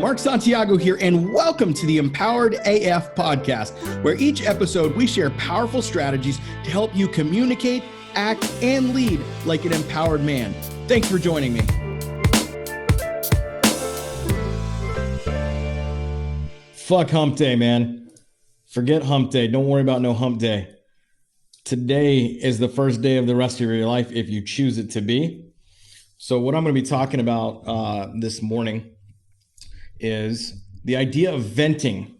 Mark Santiago here, and welcome to the Empowered AF podcast, where each episode we share powerful strategies to help you communicate, act, and lead like an empowered man. Thanks for joining me. Fuck hump day, man. Forget hump day. Don't worry about no hump day. Today is the first day of the rest of your life if you choose it to be. So what I'm going to be talking about this morning is the idea of venting.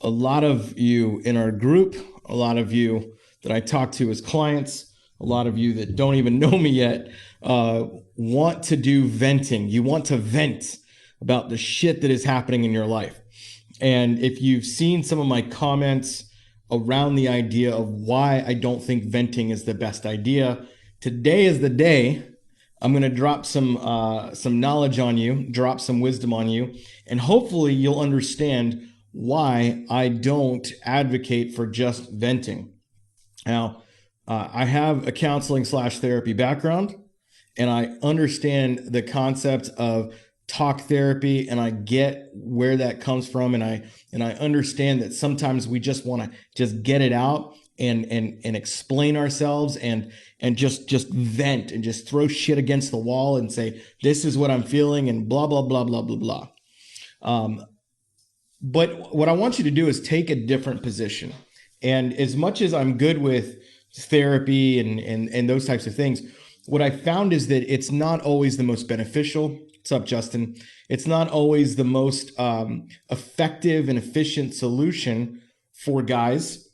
A lot of you in our group, a lot of you that I talk to as clients, a lot of you that don't even know me yet, want to do venting. You want to vent about the shit that is happening in your life. And if you've seen some of my comments around the idea of why I don't think venting is the best idea, today is the day I'm going to drop some knowledge on you, drop some wisdom on you, and hopefully you'll understand why I don't advocate for just venting. Now, I have a counseling/therapy background, and I understand the concept of talk therapy, and I get where that comes from, and I understand that sometimes we just want to just get it out and explain ourselves and just vent and just throw shit against the wall and say, this is what I'm feeling and blah, blah, blah, blah, blah, blah. But what I want you to do is take a different position. And as much as I'm good with therapy and those types of things, what I found is that it's not always the most beneficial. What's up, Justin? It's not always the most effective and efficient solution for guys,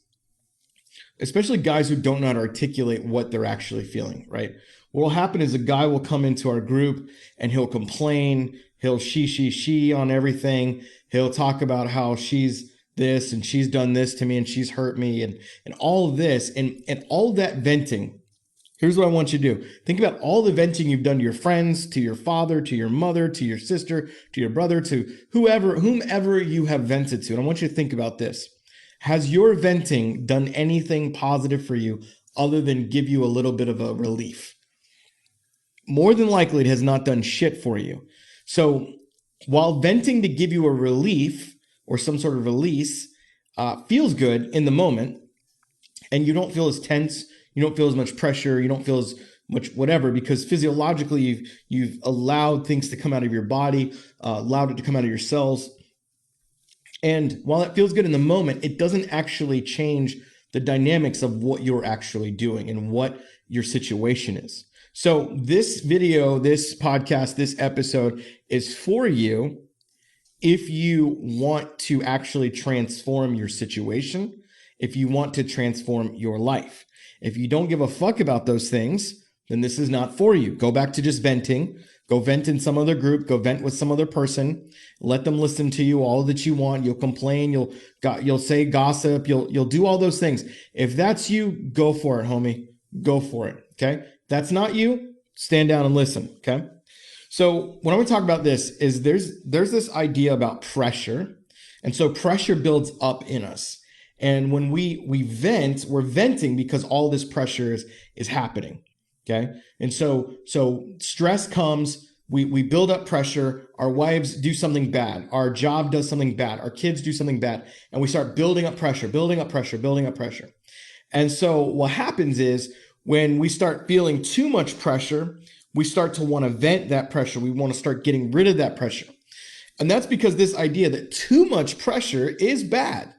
especially guys who don't know how to articulate what they're actually feeling, right? What will happen is a guy will come into our group and he'll complain, he'll she on everything. He'll talk about how she's this and she's done this to me and she's hurt me and all of this and all of that venting. Here's what I want you to do. Think about all the venting you've done to your friends, to your father, to your mother, to your sister, to your brother, to whomever you have vented to. And I want you to think about this. Has your venting done anything positive for you other than give you a little bit of a relief? More than likely, it has not done shit for you. So while venting to give you a relief or some sort of release feels good in the moment, and you don't feel as tense, you don't feel as much pressure, you don't feel as much whatever, because physiologically you've allowed things to come out of your body, allowed it to come out of your cells. And while it feels good in the moment, it doesn't actually change the dynamics of what you're actually doing and what your situation is. So this video, this podcast, this episode is for you if you want to actually transform your situation, if you want to transform your life. If you don't give a fuck about those things, then this is not for you. Go back to just venting. Go vent in some other group. Go vent with some other person. Let them listen to you all that you want. You'll complain. You'll say gossip. You'll do all those things. If that's you, go for it, homie. Go for it. Okay. If that's not you, stand down and listen. Okay. So what I'm going to talk about this is there's this idea about pressure, and so pressure builds up in us. And when we vent, we're venting because all this pressure is happening. Okay. And so stress comes, we build up pressure. Our wives do something bad. Our job does something bad. Our kids do something bad. And we start building up pressure, building up pressure, building up pressure. And so what happens is when we start feeling too much pressure, we start to want to vent that pressure. We want to start getting rid of that pressure. And that's because this idea that too much pressure is bad.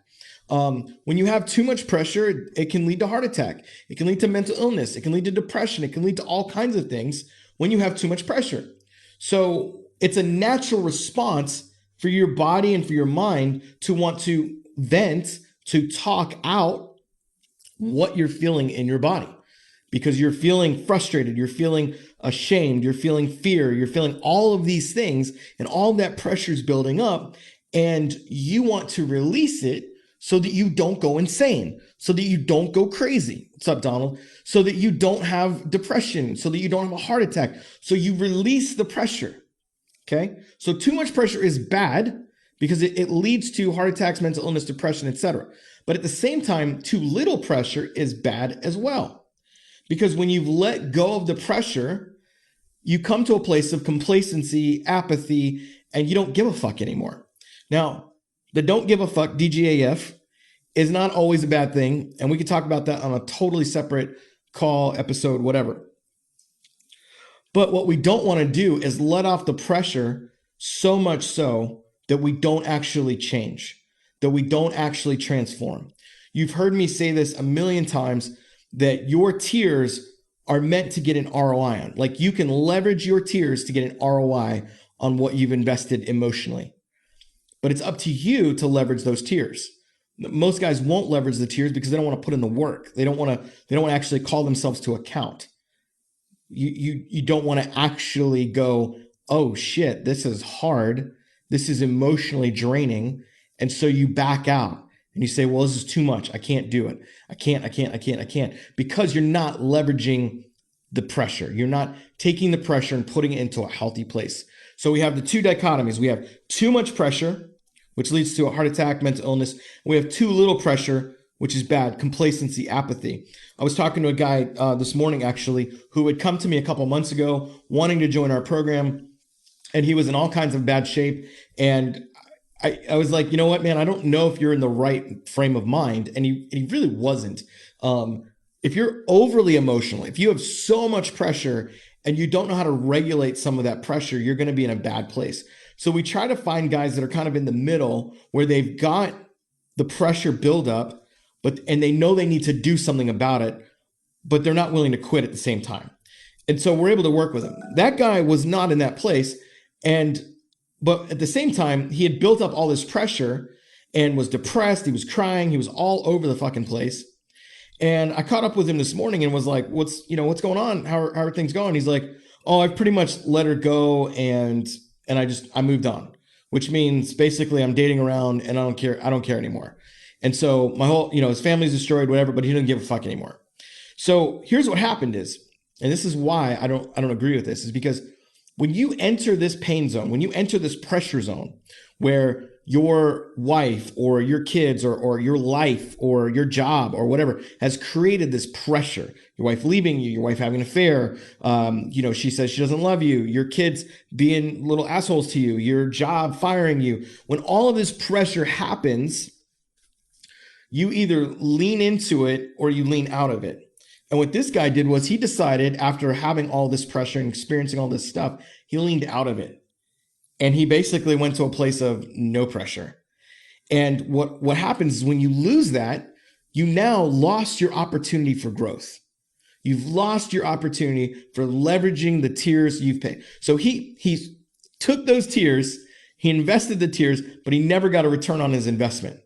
When you have too much pressure, it can lead to heart attack. It can lead to mental illness. It can lead to depression. It can lead to all kinds of things when you have too much pressure. So it's a natural response for your body and for your mind to want to vent, to talk out what you're feeling in your body, because you're feeling frustrated. You're feeling ashamed. You're feeling fear. You're feeling all of these things, and all that pressure is building up, and you want to release it so that you don't go insane, so that you don't go crazy. What's up, Donald? So that you don't have depression, so that you don't have a heart attack. So you release the pressure, okay? So too much pressure is bad because it leads to heart attacks, mental illness, depression, etc. But at the same time, too little pressure is bad as well. Because when you've let go of the pressure, you come to a place of complacency, apathy, and you don't give a fuck anymore. Now, the don't give a fuck, DGAF, is not always a bad thing. And we could talk about that on a totally separate call, episode, whatever. But what we don't want to do is let off the pressure so much so that we don't actually change, that we don't actually transform. You've heard me say this a million times, that your tears are meant to get an ROI on. Like, you can leverage your tears to get an ROI on what you've invested emotionally. But it's up to you to leverage those tears. Most guys won't leverage the tears because they don't want to put in the work. They don't want to actually call themselves to account. You don't want to actually go, oh shit, this is hard. This is emotionally draining. And so you back out and you say, well, this is too much. I can't do it. I can't. Because you're not leveraging the pressure. You're not taking the pressure and putting it into a healthy place. So we have the two dichotomies. We have too much pressure, which leads to a heart attack, mental illness. And we have too little pressure, which is bad, complacency, apathy. I was talking to a guy this morning, actually, who had come to me a couple months ago wanting to join our program, and he was in all kinds of bad shape. And I was like, you know what, man, I don't know if you're in the right frame of mind. And he really wasn't. If you're overly emotional, if you have so much pressure and you don't know how to regulate some of that pressure, you're going to be in a bad place. So we try to find guys that are kind of in the middle, where they've got the pressure buildup, and they know they need to do something about it, but they're not willing to quit at the same time. And so we're able to work with him. That guy was not in that place. But at the same time, he had built up all this pressure and was depressed. He was crying. He was all over the fucking place. And I caught up with him this morning and was like, what's going on? How are things going? He's like, oh, I've pretty much let her go. And I moved on, which means basically I'm dating around and I don't care anymore. And so my whole, his family's destroyed, whatever, but he doesn't give a fuck anymore. So here's what happened is, and this is why I don't agree with this, is because when you enter this pain zone, when you enter this pressure zone where your wife or your kids or your life or your job or whatever has created this pressure, your wife leaving you, your wife having an affair, she says she doesn't love you, your kids being little assholes to you, your job firing you. When all of this pressure happens, you either lean into it or you lean out of it. And what this guy did was he decided, after having all this pressure and experiencing all this stuff, he leaned out of it. And he basically went to a place of no pressure. And what happens is when you lose that, you now lost your opportunity for growth. You've lost your opportunity for leveraging the tears you've paid. So he took those tears, he invested the tears, but he never got a return on his investment.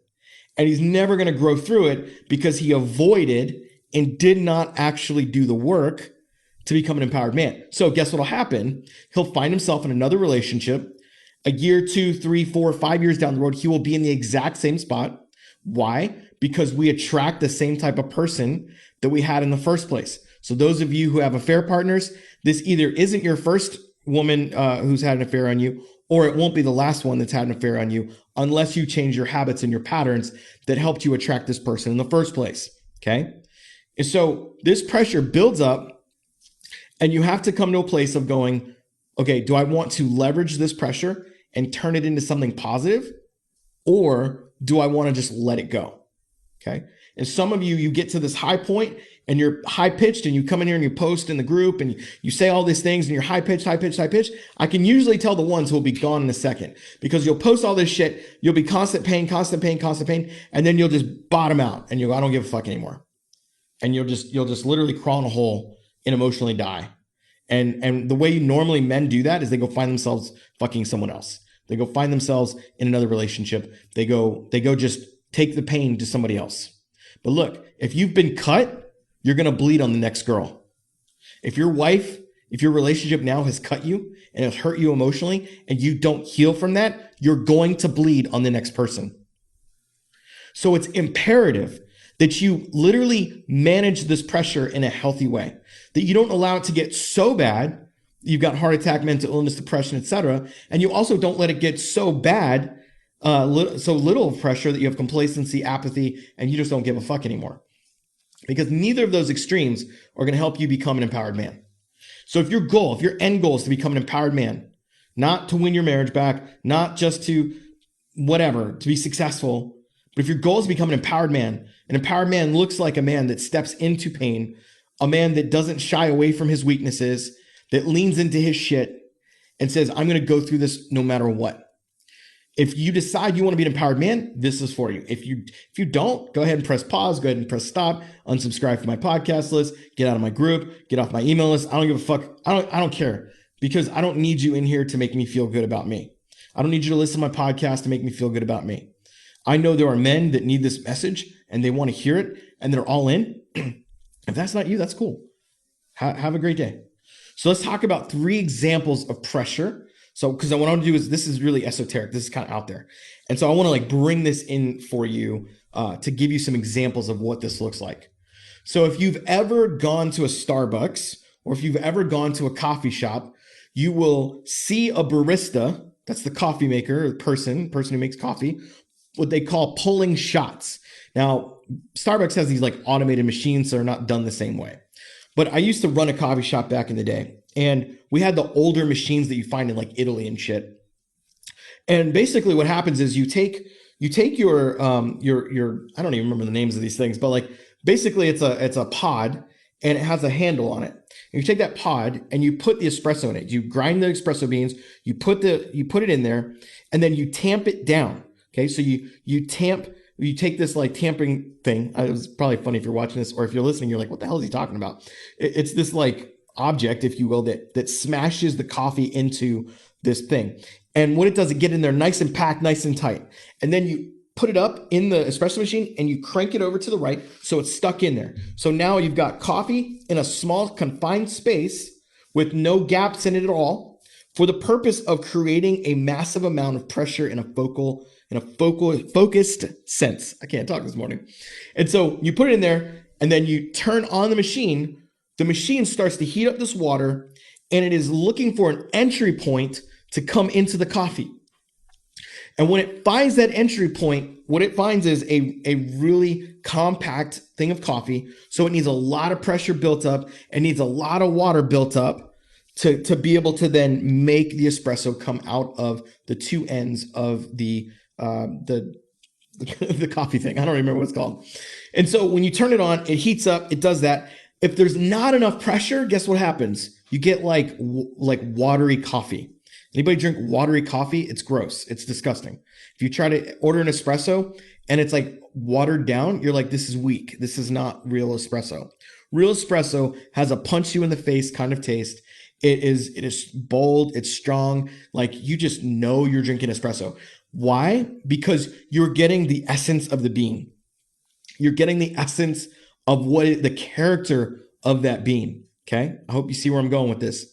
And he's never going to grow through it because he avoided and did not actually do the work to become an empowered man. So guess what'll happen? He'll find himself in another relationship. A year, 2, 3, 4, 5 years down the road, he will be in the exact same spot. Why? Because we attract the same type of person that we had in the first place. So those of you who have affair partners, this either isn't your first woman who's had an affair on you, or it won't be the last one that's had an affair on you, unless you change your habits and your patterns that helped you attract this person in the first place. Okay? And so this pressure builds up, and you have to come to a place of going, okay, do I want to leverage this pressure and turn it into something positive? Or do I want to just let it go? Okay. And some of you get to this high point and you're high pitched and you come in here and you post in the group and you say all these things and you're high pitched. I can usually tell the ones who will be gone in a second, because you'll post all this shit. You'll be constant pain. And then you'll just bottom out and you'll go, I don't give a fuck anymore. And you'll just literally crawl in a hole and emotionally die. And the way normally men do that is they go find themselves fucking someone else. They go find themselves in another relationship. They go just take the pain to somebody else. But look, if you've been cut, you're going to bleed on the next girl. If your relationship now has cut you and has hurt you emotionally and you don't heal from that, you're going to bleed on the next person. So it's imperative that you literally manage this pressure in a healthy way, that you don't allow it to get so bad, you've got heart attack, mental illness, depression, etc. And you also don't let it get so bad, so little pressure that you have complacency, apathy, and you just don't give a fuck anymore. Because neither of those extremes are going to help you become an empowered man. So if your end goal is to become an empowered man, not to win your marriage back, not just to whatever, to be successful. But if your goal is to become an empowered man looks like a man that steps into pain, a man that doesn't shy away from his weaknesses, that leans into his shit and says, I'm going to go through this no matter what. If you decide you want to be an empowered man, this is for you. If you don't, go ahead and press pause, go ahead and press stop, unsubscribe from my podcast list, get out of my group, get off my email list. I don't give a fuck. I don't care, because I don't need you in here to make me feel good about me. I don't need you to listen to my podcast to make me feel good about me. I know there are men that need this message and they want to hear it and they're all in. If that's not you, that's cool. Have a great day. So let's talk about 3 examples of pressure. So, because what I want to do is, this is really esoteric. This is kind of out there. And so I want to like bring this in for you to give you some examples of what this looks like. So if you've ever gone to a Starbucks or if you've ever gone to a coffee shop, you will see a barista, that's the coffee maker, person who makes coffee, what they call pulling shots. Now, Starbucks has these like automated machines, so they're not done the same way. But I used to run a coffee shop back in the day, and we had the older machines that you find in like Italy and shit. And basically what happens is you take your I don't even remember the names of these things, but like basically it's a pod and it has a handle on it. And you take that pod and you put the espresso in it. You grind the espresso beans, you put it in there, and then you tamp it down. Okay, so you take this like tamping thing. It was probably funny if you're watching this, or if you're listening, you're like, what the hell is he talking about? It's this like object, if you will, that smashes the coffee into this thing. And what it does, it get in there nice and packed, nice and tight. And then you put it up in the espresso machine and you crank it over to the right so it's stuck in there. So now you've got coffee in a small confined space with no gaps in it at all, for the purpose of creating a massive amount of pressure in a focused sense. I can't talk this morning. And so you put it in there and then you turn on the machine. The machine starts to heat up this water and it is looking for an entry point to come into the coffee. And when it finds that entry point, what it finds is a really compact thing of coffee. So it needs a lot of pressure built up. It needs a lot of water built up to be able to then make the espresso come out of the 2 ends of the coffee thing. I don't remember what it's called. And so when you turn it on, it heats up, it does that. If there's not enough pressure, guess what happens? You get like watery coffee. Anybody drink watery coffee? It's gross. It's disgusting. If you try to order an espresso and it's like watered down, you're like, this is weak. This is not real espresso. Real espresso has a punch you in the face kind of taste. It is bold. It's strong. Like you just know you're drinking espresso. Why? Because you're getting the essence of the bean. You're getting the essence of the character of that bean. Okay. I hope you see where I'm going with this.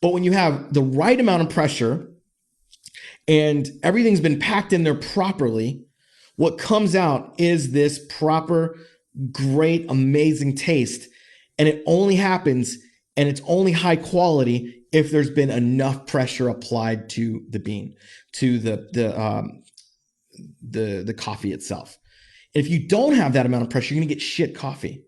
But when you have the right amount of pressure and everything's been packed in there properly, what comes out is this proper, great, amazing taste. And it only happens, and it's only high quality if there's been enough pressure applied to the bean, to the coffee itself. If you don't have that amount of pressure, you're going to get shit coffee.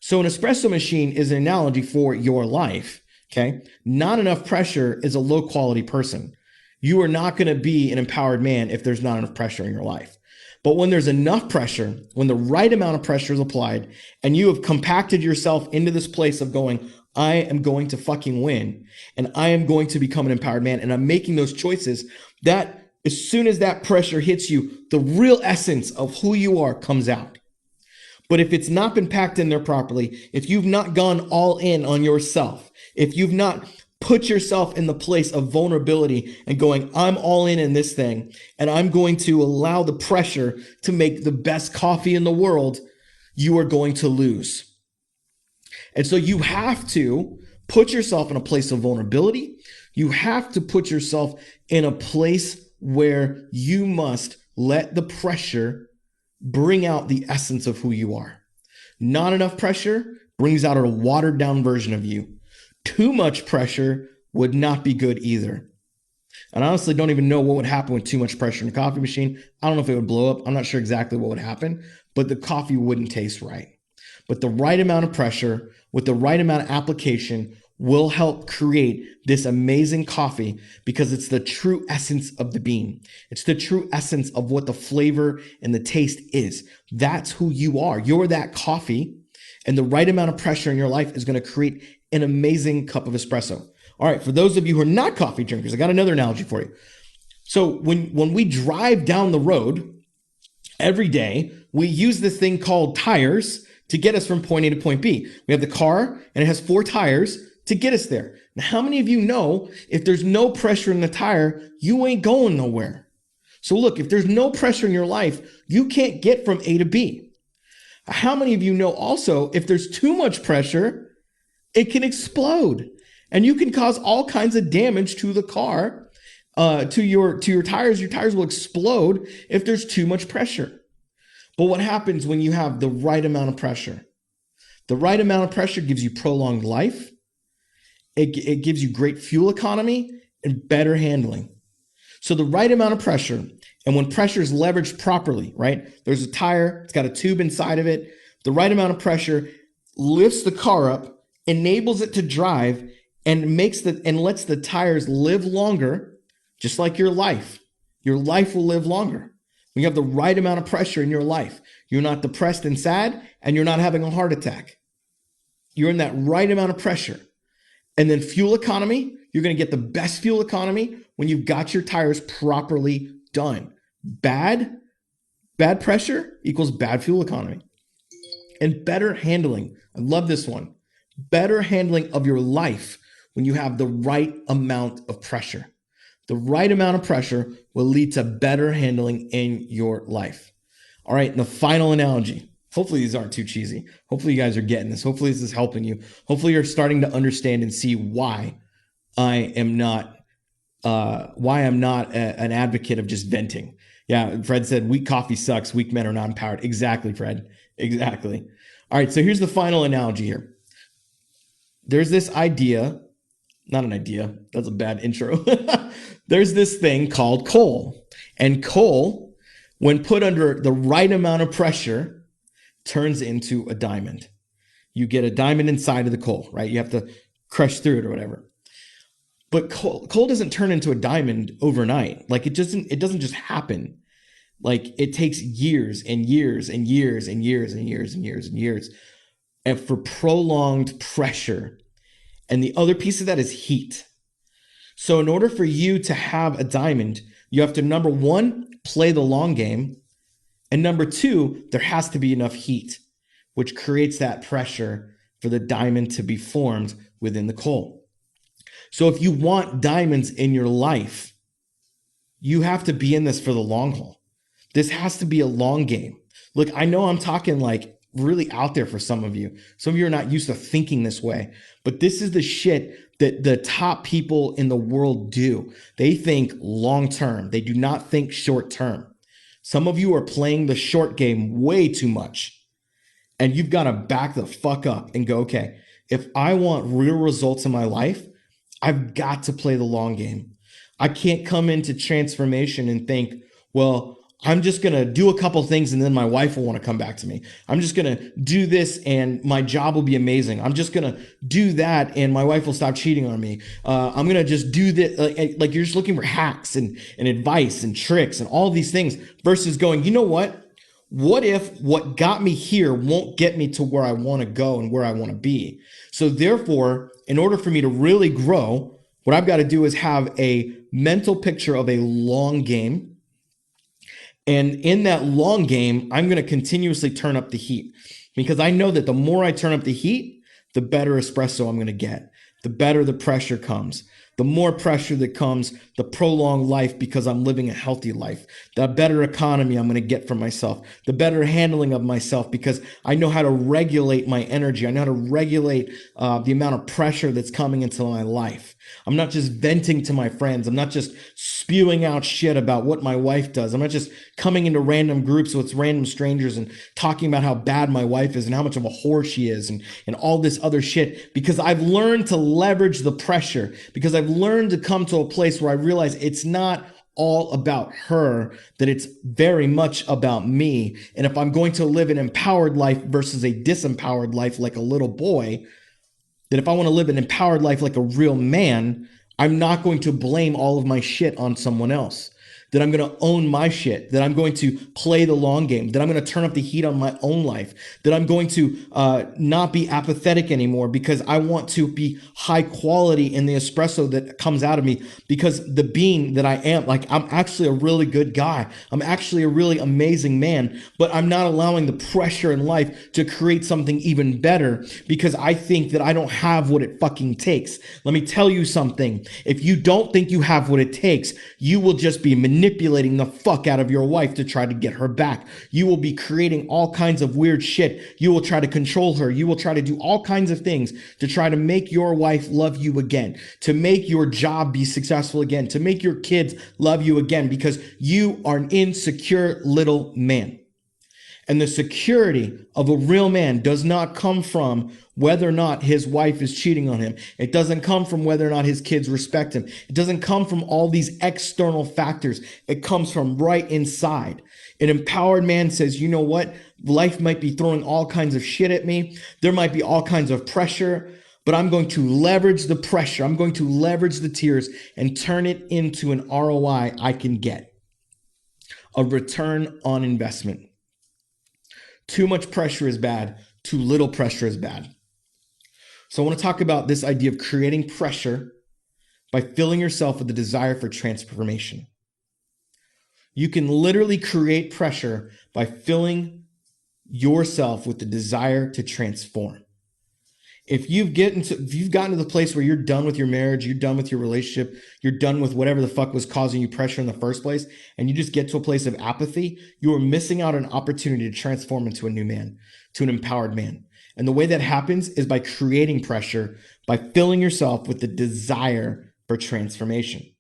So an espresso machine is an analogy for your life. Okay. Not enough pressure is a low quality person. You are not going to be an empowered man if there's not enough pressure in your life. But when there's enough pressure, when the right amount of pressure is applied and you have compacted yourself into this place of going, I am going to fucking win and I am going to become an empowered man, and I'm making those choices, that as soon as that pressure hits you, the real essence of who you are comes out. But if it's not been packed in there properly, if you've not gone all in on yourself, if you've not put yourself in the place of vulnerability and going, I'm all in this thing, and I'm going to allow the pressure to make the best coffee in the world, you are going to lose. And so you have to put yourself in a place of vulnerability. You have to put yourself in a place where you must let the pressure bring out the essence of who you are. Not enough pressure brings out a watered down version of you. Too much pressure would not be good either. And I honestly don't even know what would happen with too much pressure in a coffee machine. I don't know if it would blow up. I'm not sure exactly what would happen, but the coffee wouldn't taste right. But the right amount of pressure with the right amount of application will help create this amazing coffee because it's the true essence of the bean. It's the true essence of what the flavor and the taste is. That's who you are. You're that coffee, and the right amount of pressure in your life is going to create an amazing cup of espresso. All right, for those of you who are not coffee drinkers, I got another analogy for you. So when we drive down the road every day, we use this thing called tires to get us from point A to point B. We have the car and it has 4 tires to get us there. Now, how many of you know if there's no pressure in the tire, you ain't going nowhere? So look, if there's no pressure in your life, you can't get from A to B. How many of you know also if there's too much pressure, it can explode and you can cause all kinds of damage to the car, to your tires. Your tires will explode if there's too much pressure. But what happens when you have the right amount of pressure? The right amount of pressure gives you prolonged life. It gives you great fuel economy and better handling. So the right amount of pressure, and when pressure is leveraged properly, right? There's a tire, it's got a tube inside of it. The right amount of pressure lifts the car up, enables it to drive, and lets the tires live longer, just like your life. Your life will live longer. When you have the right amount of pressure in your life, you're not depressed and sad, and you're not having a heart attack. You're in that right amount of pressure. And then fuel economy, you're going to get the best fuel economy when you've got your tires properly done. Bad pressure equals bad fuel economy. And better handling. I love this one. Better handling of your life when you have the right amount of pressure. The right amount of pressure will lead to better handling in your life. All right, and the final analogy. Hopefully these aren't too cheesy. Hopefully you guys are getting this. Hopefully this is helping you. Hopefully you're starting to understand and see why I'm not an advocate of just venting. Yeah, Fred said weak coffee sucks. Weak men are not empowered. Exactly, Fred. Exactly. All right, so here's the final analogy here. There's this idea, not an idea. That's a bad intro. There's this thing called coal. And coal, when put under the right amount of pressure, turns into a diamond. You get a diamond inside of the coal, right? You have to crush through it or whatever. But coal doesn't turn into a diamond overnight. Like it doesn't just happen. Like it takes years and years and years and years and years and years and years. And for prolonged pressure. And the other piece of that is heat. So in order for you to have a diamond, you have to, number one, play the long game. And number two, there has to be enough heat, which creates that pressure for the diamond to be formed within the coal. So if you want diamonds in your life, you have to be in this for the long haul. This has to be a long game. Look, I know I'm talking like really out there for some of you. Some of you are not used to thinking this way, but this is the shit that the top people in the world do. They think long term. They do not think short term. Some of you are playing the short game way too much, and you've got to back the fuck up and go, okay, if I want real results in my life, I've got to play the long game. I can't come into transformation and think, well, I'm just going to do a couple things and then my wife will want to come back to me. I'm just going to do this and my job will be amazing. I'm just going to do that and my wife will stop cheating on me. I'm going to just do this. Like you're just looking for hacks and advice and tricks and all these things versus going, you know what? What if what got me here won't get me to where I want to go and where I want to be? So therefore, in order for me to really grow, what I've got to do is have a mental picture of a long game. And in that long game, I'm going to continuously turn up the heat because I know that the more I turn up the heat, the better espresso I'm going to get, the better the pressure comes. The more pressure that comes, the prolonged life because I'm living a healthy life, the better economy I'm going to get for myself, the better handling of myself because I know how to regulate my energy. I know how to regulate the amount of pressure that's coming into my life. I'm not just venting to my friends. I'm not just spewing out shit about what my wife does. I'm not just coming into random groups with random strangers and talking about how bad my wife is and how much of a whore she is and all this other shit because I've learned to leverage the pressure because I've learned to come to a place where I realize it's not all about her, that it's very much about me. And if I'm going to live an empowered life versus a disempowered life like a little boy, That if I want to live an empowered life like a real man, I'm not going to blame all of my shit on someone else. That I'm going to own my shit, that I'm going to play the long game, that I'm going to turn up the heat on my own life, that I'm going to not be apathetic anymore because I want to be high quality in the espresso that comes out of me, because the being that I am, like, I'm actually a really good guy. I'm actually a really amazing man, but I'm not allowing the pressure in life to create something even better because I think that I don't have what it fucking takes. Let me tell you something. If you don't think you have what it takes, you will just be manipulating the fuck out of your wife to try to get her back. You will be creating all kinds of weird shit. You will try to control her. You will try to do all kinds of things to try to make your wife love you again, to make your job be successful again, to make your kids love you again, because you are an insecure little man. And the security of a real man does not come from whether or not his wife is cheating on him. It doesn't come from whether or not his kids respect him. It doesn't come from all these external factors. It comes from right inside. An empowered man says, you know what? Life might be throwing all kinds of shit at me. There might be all kinds of pressure, but I'm going to leverage the pressure. I'm going to leverage the tears and turn it into an ROI I can get. A return on investment. Too much pressure is bad. Too little pressure is bad. So I want to talk about this idea of creating pressure by filling yourself with the desire for transformation. You can literally create pressure by filling yourself with the desire to transform. If you've gotten to the place where you're done with your marriage, you're done with your relationship, you're done with whatever the fuck was causing you pressure in the first place, and you just get to a place of apathy, you are missing out on an opportunity to transform into a new man, to an empowered man. And the way that happens is by creating pressure, by filling yourself with the desire for transformation.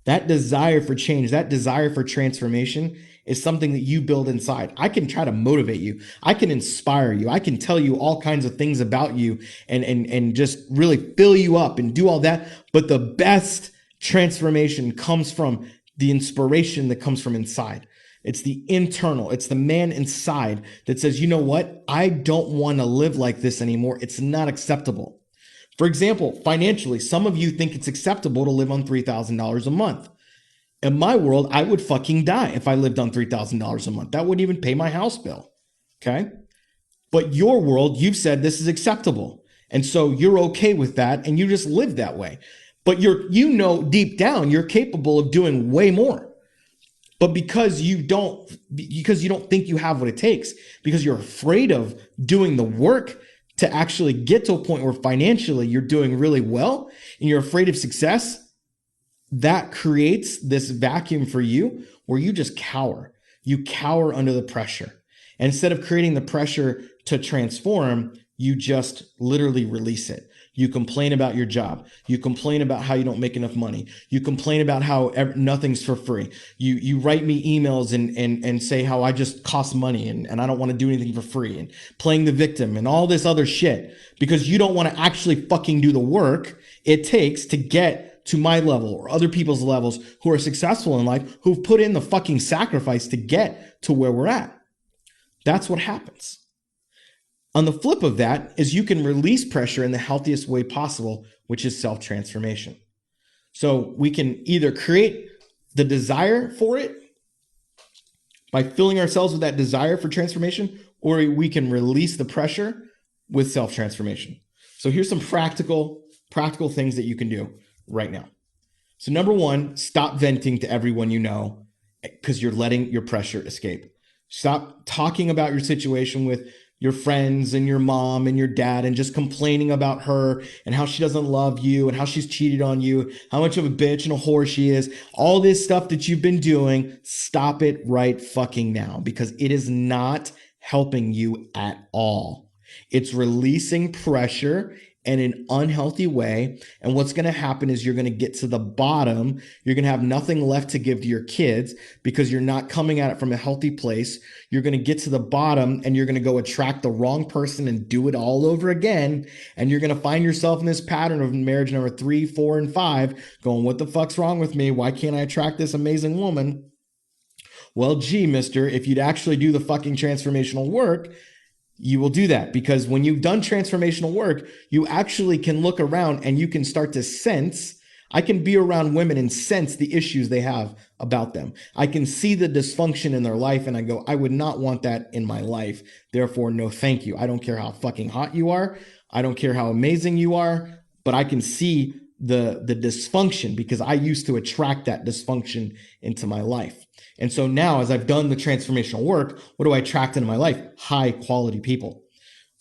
That desire for change, that desire for transformation is something that you build inside. I can try to motivate you. I can inspire you. I can tell you all kinds of things about you and just really fill you up and do all that. But the best transformation comes from the inspiration that comes from inside. It's the internal. It's the man inside that says, you know what? I don't want to live like this anymore. It's not acceptable. For example, financially, some of you think it's acceptable to live on $3,000 a month. In my world, I would fucking die if I lived on $3,000 a month. That wouldn't even pay my house bill. Okay? But your world, you've said this is acceptable. And so you're okay with that and you just live that way. But you know deep down you're capable of doing way more. But because you don't think you have what it takes, because you're afraid of doing the work to actually get to a point where financially you're doing really well and you're afraid of success, that creates this vacuum for you where you just cower. You cower under the pressure. And instead of creating the pressure to transform, you just literally release it. You complain about your job. You complain about how you don't make enough money. You complain about how nothing's for free. You write me emails and say how I just cost money and I don't want to do anything for free, and playing the victim and all this other shit because you don't want to actually fucking do the work it takes to get to my level or other people's levels who are successful in life, who've put in the fucking sacrifice to get to where we're at. That's what happens. On the flip of that is you can release pressure in the healthiest way possible, which is self-transformation. So we can either create the desire for it by filling ourselves with that desire for transformation, or we can release the pressure with self-transformation. So here's some practical things that you can do right now. So number one, stop venting to everyone you know because you're letting your pressure escape. Stop talking about your situation with your friends and your mom and your dad and just complaining about her and how she doesn't love you and how she's cheated on you, how much of a bitch and a whore she is. All this stuff that you've been doing, stop it right fucking now, because it is not helping you at all. It's releasing pressure in an unhealthy way. And what's going to happen is you're going to get to the bottom. You're going to have nothing left to give to your kids because you're not coming at it from a healthy place. You're going to get to the bottom and you're going to go attract the wrong person and do it all over again. And you're going to find yourself in this pattern of marriage number 3, 4, and 5 going, what the fuck's wrong with me? Why can't I attract this amazing woman? Well, gee, mister, if you'd actually do the fucking transformational work, You will do that because when you've done transformational work, you actually can look around and you can start to sense. I can be around women and sense the issues they have about them. I can see the dysfunction in their life and I go, I would not want that in my life. Therefore, no, thank you. I don't care how fucking hot you are. I don't care how amazing you are, but I can see the dysfunction because I used to attract that dysfunction into my life. And so now, as I've done the transformational work, what do I attract into my life? High quality people,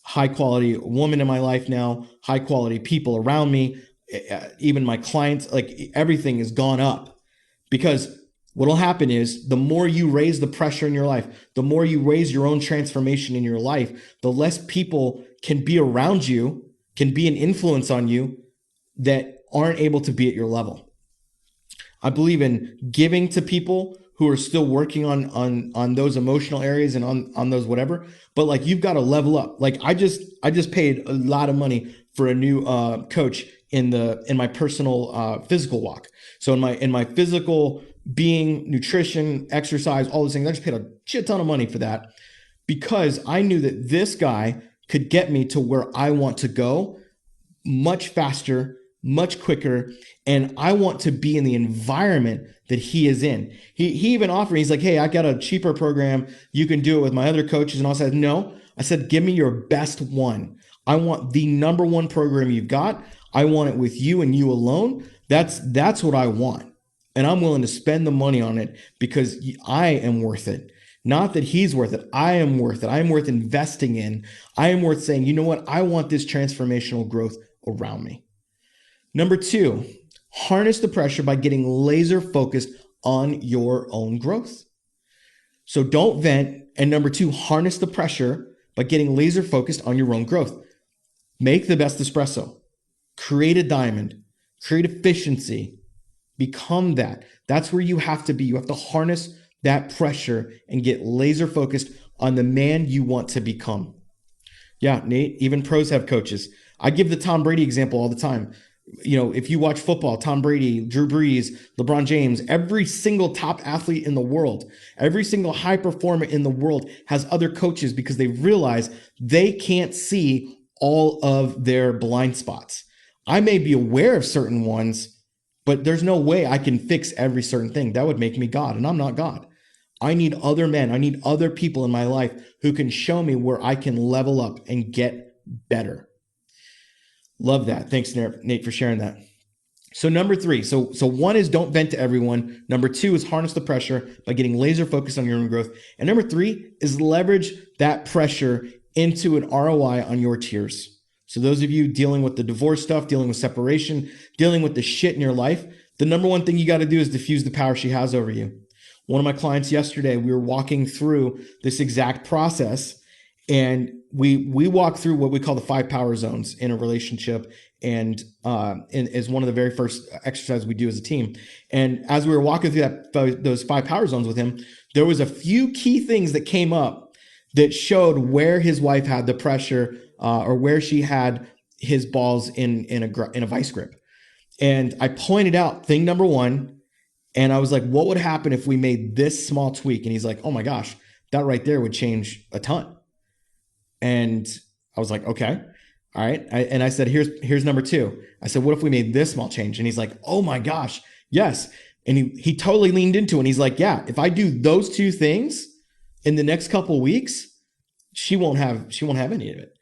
high quality woman in my life now, high quality people around me, even my clients, like everything has gone up. Because what'll happen is the more you raise the pressure in your life, the more you raise your own transformation in your life, the less people can be around you, can be an influence on you that aren't able to be at your level. I believe in giving to people who are still working on those emotional areas and on those whatever, but like you've got to level up. Like I just paid a lot of money for a new coach in my personal physical walk. So in my physical being, nutrition, exercise, all those things, I just paid a shit ton of money for that because I knew that this guy could get me to where I want to go much faster, much quicker, and I want to be in the environment that he is in. He even offered, he's like, hey, I got a cheaper program. You can do it with my other coaches. And I said, no. I said, give me your best one. I want the number one program you've got. I want it with you and you alone. That's what I want. And I'm willing to spend the money on it because I am worth it. Not that he's worth it. I am worth it. I am worth investing in. I am worth saying, you know what? I want this transformational growth around me. Number 2, harness the pressure by getting laser focused on your own growth. So don't vent. And number 2, harness the pressure by getting laser focused on your own growth. Make the best espresso. Create a diamond. Create efficiency. Become that. That's where you have to be. You have to harness that pressure and get laser focused on the man you want to become. Yeah, Nate, even pros have coaches. I give the Tom Brady example all the time. You know, if you watch football, Tom Brady, Drew Brees, LeBron James, every single top athlete in the world, every single high performer in the world has other coaches because they realize they can't see all of their blind spots. I may be aware of certain ones, but there's no way I can fix every certain thing. That would make me God, and I'm not God. I need other men. I need other people in my life who can show me where I can level up and get better. Love that. Thanks, Nate, for sharing that. So number 3, so 1 is don't vent to everyone. Number 2 is harness the pressure by getting laser focused on your own growth. And number 3 is leverage that pressure into an ROI on your tears. So those of you dealing with the divorce stuff, dealing with separation, dealing with the shit in your life, the number one thing you got to do is diffuse the power she has over you. One of my clients yesterday, we were walking through this exact process, and we walk through what we call the 5 power zones in a relationship, and is one of the very first exercises we do as a team. And as we were walking through those 5 power zones with him, there was a few key things that came up that showed where his wife had the pressure, or where she had his balls in a vice grip. And I pointed out thing number 1, and I was like, what would happen if we made this small tweak? And he's like, oh my gosh, that right there would change a ton. And I was like, okay, all right. And I said, here's number 2. I said, what if we made this small change? And he's like, oh my gosh, yes. And he totally leaned into it. And he's like, yeah, if I do those 2 things in the next couple of weeks, she won't have any of it.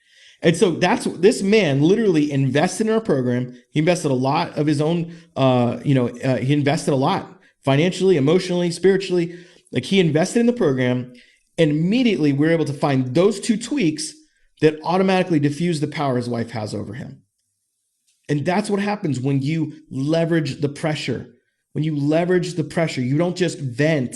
And so that's this man literally invested in our program. He invested a lot of his own, he invested a lot financially, emotionally, spiritually. Like he invested in the program, and immediately we were able to find those 2 tweaks that automatically diffuse the power his wife has over him. And that's what happens when you leverage the pressure. When you leverage the pressure, you don't just vent.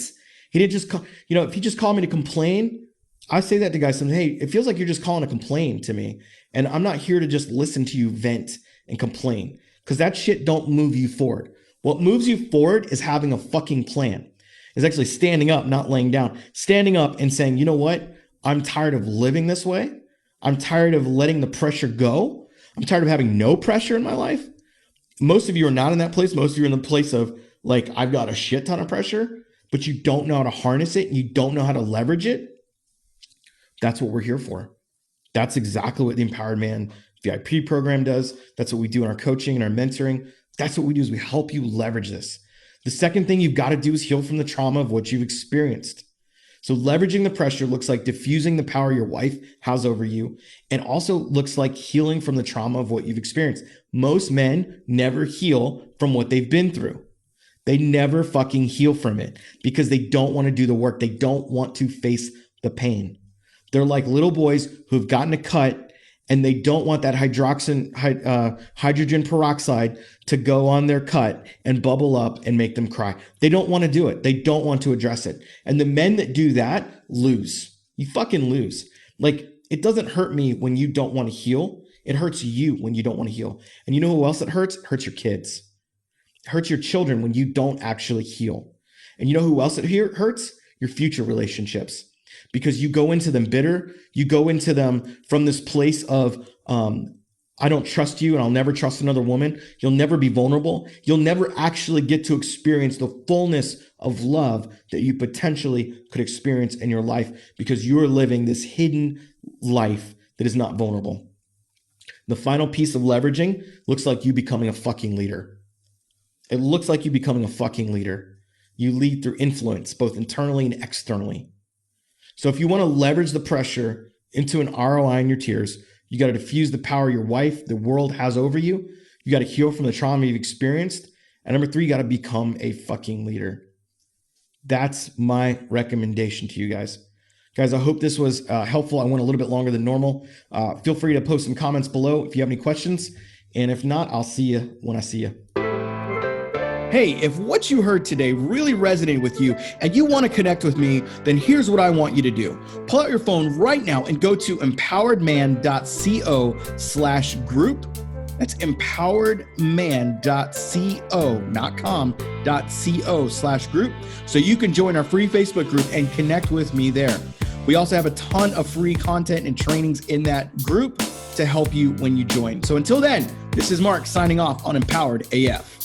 He didn't just call, if he just called me to complain, I say that to guys sometimes, hey, it feels like you're just calling to complain to me. And I'm not here to just listen to you vent and complain, because that shit don't move you forward. What moves you forward is having a fucking plan. Is actually standing up, not laying down. Standing up and saying, you know what? I'm tired of living this way. I'm tired of letting the pressure go. I'm tired of having no pressure in my life. Most of you are not in that place. Most of you are in the place of like, I've got a shit ton of pressure, but you don't know how to harness it. You don't know how to leverage it. That's what we're here for. That's exactly what the Empowered Man VIP program does. That's what we do in our coaching and our mentoring. That's what we do is we help you leverage this. The second thing you've got to do is heal from the trauma of what you've experienced. So leveraging the pressure looks like diffusing the power your wife has over you, and also looks like healing from the trauma of what you've experienced. Most men never heal from what they've been through. They never fucking heal from it because they don't want to do the work. They don't want to face the pain. They're like little boys who've gotten a cut and they don't want that hydrogen peroxide to go on their cut and bubble up and make them cry. They don't want to do it. They don't want to address it. And the men that do that lose. You fucking lose. Like, it doesn't hurt me when you don't want to heal. It hurts you when you don't want to heal. And you know who else it hurts? It hurts your kids. It hurts your children when you don't actually heal. And you know who else it hurts? Your future relationships. Because you go into them bitter, you go into them from this place of, I don't trust you and I'll never trust another woman. You'll never be vulnerable. You'll never actually get to experience the fullness of love that you potentially could experience in your life because you are living this hidden life that is not vulnerable. The final piece of leveraging looks like you becoming a fucking leader. It looks like you becoming a fucking leader. You lead through influence, both internally and externally. So if you want to leverage the pressure into an ROI in your tears, you got to diffuse the power your wife, the world has over you. You got to heal from the trauma you've experienced. And number 3, you got to become a fucking leader. That's my recommendation to you guys. Guys, I hope this was helpful. I went a little bit longer than normal. Feel free to post some comments below if you have any questions. And if not, I'll see you when I see you. Hey, if what you heard today really resonated with you and you want to connect with me, then here's what I want you to do. Pull out your phone right now and go to empoweredman.co/group. That's empoweredman.co, not com.co/group. So you can join our free Facebook group and connect with me there. We also have a ton of free content and trainings in that group to help you when you join. So until then, this is Mark signing off on Empowered AF.